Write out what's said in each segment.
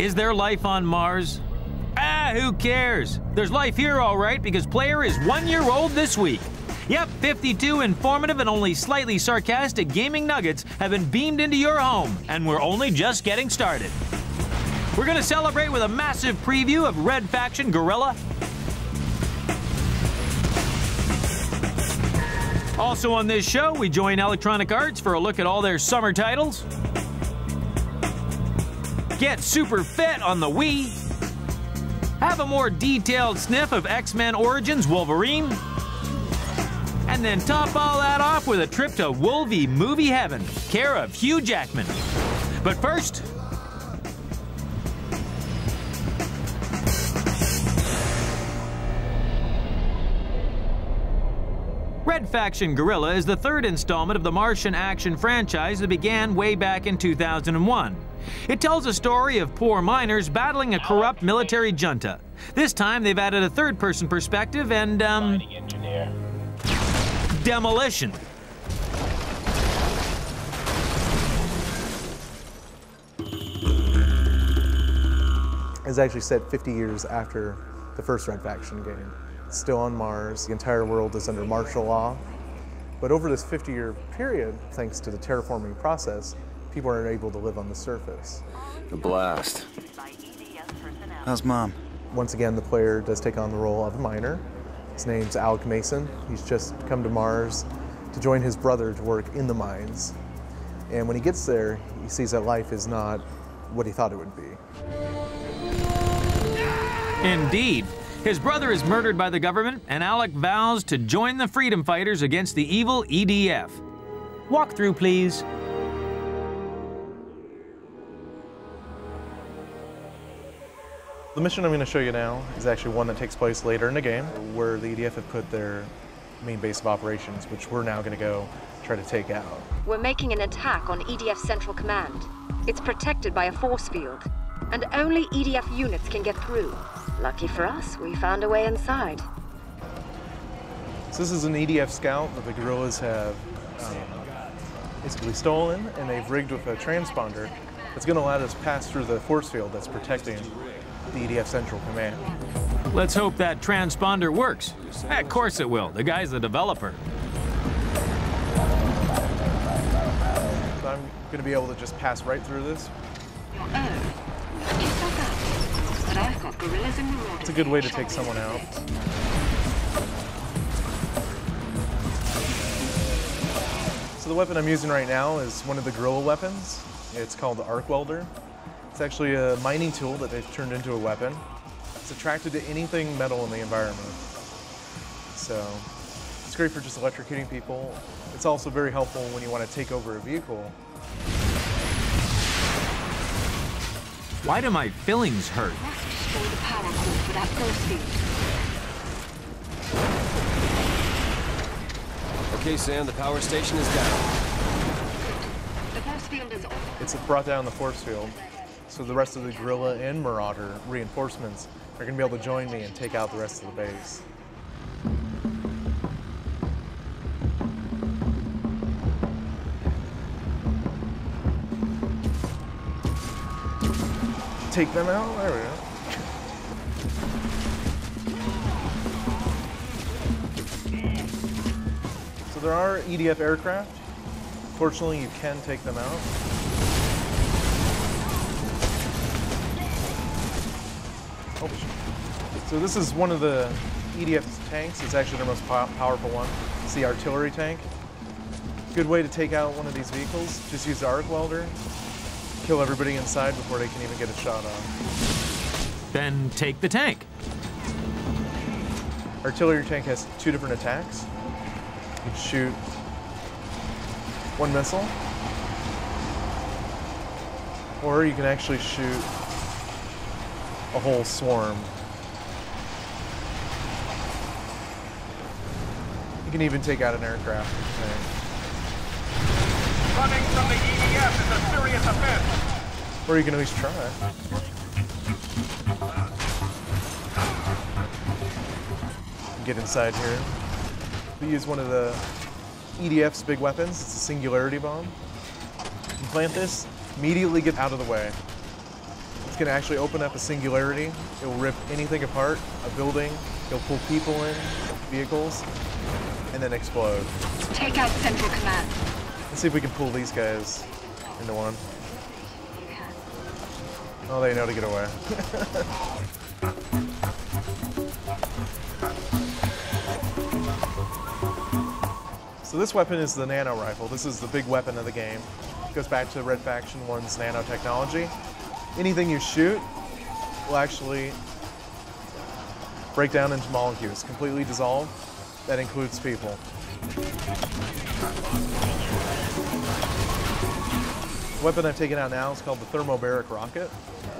Is there life on Mars? Ah, who cares? There's life here all right, because Playr is 1 year old this week. Yep, 52 informative and only slightly sarcastic gaming nuggets have been beamed into your home, and we're only just getting started. We're gonna celebrate with a massive preview of Red Faction Guerrilla. Also on this show, we join Electronic Arts for a look at all their summer titles. Get super fit on the Wii. Have a more detailed sniff of X-Men Origins Wolverine. And then top all that off with a trip to Wolvie Movie Heaven, care of Hugh Jackman. But first, Red Faction Guerrilla is the third installment of the Martian action franchise that began way back in 2001. It tells a story of poor miners battling a corrupt military junta. This time they've added a third-person perspective and, demolition. It's actually set 50 years after the first Red Faction game. It's still on Mars. The entire world is under martial law. But over this 50-year period, thanks to the terraforming process, people are able to live on the surface. The blast. How's Mom? Once again, the player does take on the role of a miner. His name's Alec Mason. He's just come to Mars to join his brother to work in the mines. And when he gets there, he sees that life is not what he thought it would be. Indeed. His brother is murdered by the government, and Alec vows to join the freedom fighters against the evil EDF. Walk through, please. The mission I'm going to show you now is actually one that takes place later in the game, where the EDF have put their main base of operations, which we're now going to go try to take out. We're making an attack on EDF Central Command. It's protected by a force field, and only EDF units can get through. Lucky for us, we found a way inside. So this is an EDF scout that the guerrillas have basically stolen, and they've rigged with a transponder that's going to allow us to pass through the force field that's protecting the EDF Central Command. Let's hope that transponder works. Of course it will. The guy's the developer. So I'm going to be able to just pass right through this. But I've got gorillas and marauders. It's a good way to take someone out. So the weapon I'm using right now is one of the guerrilla weapons. It's called the arc welder. It's actually a mining tool that they've turned into a weapon. It's attracted to anything metal in the environment. So it's great for just electrocuting people. It's also very helpful when you want to take over a vehicle. Why do my fillings hurt? Must destroy the power core for that force field. Okay, Sam, the power station is down. The force field is off. It's brought down the force field, so the rest of the guerrilla and marauder reinforcements are going to be able to join me and take out the rest of the base. Take them out? There we go. So there are EDF aircraft. Fortunately, you can take them out. Oh. So this is one of the EDF's tanks. It's actually their most powerful one. It's the artillery tank. Good way to take out one of these vehicles. Just use the arc welder. Kill everybody inside before they can even get a shot off. Then take the tank. Artillery tank has two different attacks. You can shoot one missile, or you can actually shoot a whole swarm. You can even take out an aircraft. Running from the EDF is a serious offense. Or you can at least try. Get inside here. We use one of the EDF's big weapons. It's a singularity bomb. You plant this, immediately get out of the way. It's going to actually open up a singularity. It will rip anything apart, a building. It'll pull people in, vehicles, and then explode. Take out Central Command. Let's see if we can pull these guys into one. Oh, they know to get away. So this weapon is the nano rifle. This is the big weapon of the game. It goes back to Red Faction 1's nanotechnology. Anything you shoot will actually break down into molecules, completely dissolve. That includes people. The weapon I've taken out now is called the thermobaric rocket.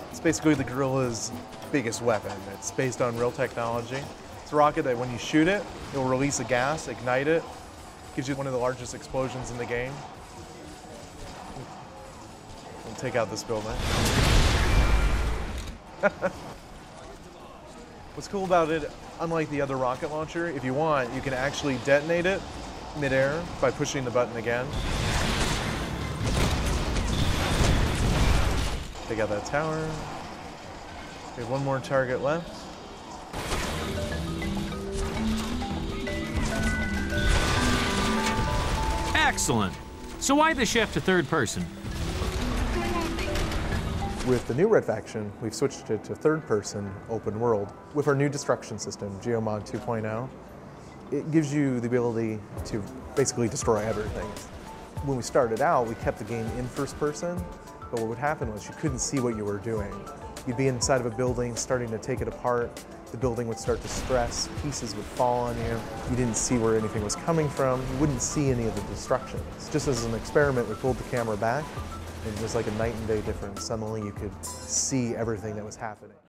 It's basically the Guerrilla's biggest weapon. It's based on real technology. It's a rocket that when you shoot it, it will release a gas, ignite it, gives you one of the largest explosions in the game. We'll take out this building. What's cool about it, unlike the other rocket launcher, if you want, you can actually detonate it mid-air by pushing the button again. Take out that tower. We have one more target left. Excellent. So why the shift to third person? With the new Red Faction, we've switched it to third-person open world. With our new destruction system, Geomod 2.0, it gives you the ability to basically destroy everything. When we started out, we kept the game in first person, but what would happen was you couldn't see what you were doing. You'd be inside of a building, starting to take it apart. The building would start to stress, pieces would fall on you. You didn't see where anything was coming from. You wouldn't see any of the destructions. Just as an experiment, we pulled the camera back. It was like a night and day difference. Suddenly you could see everything that was happening.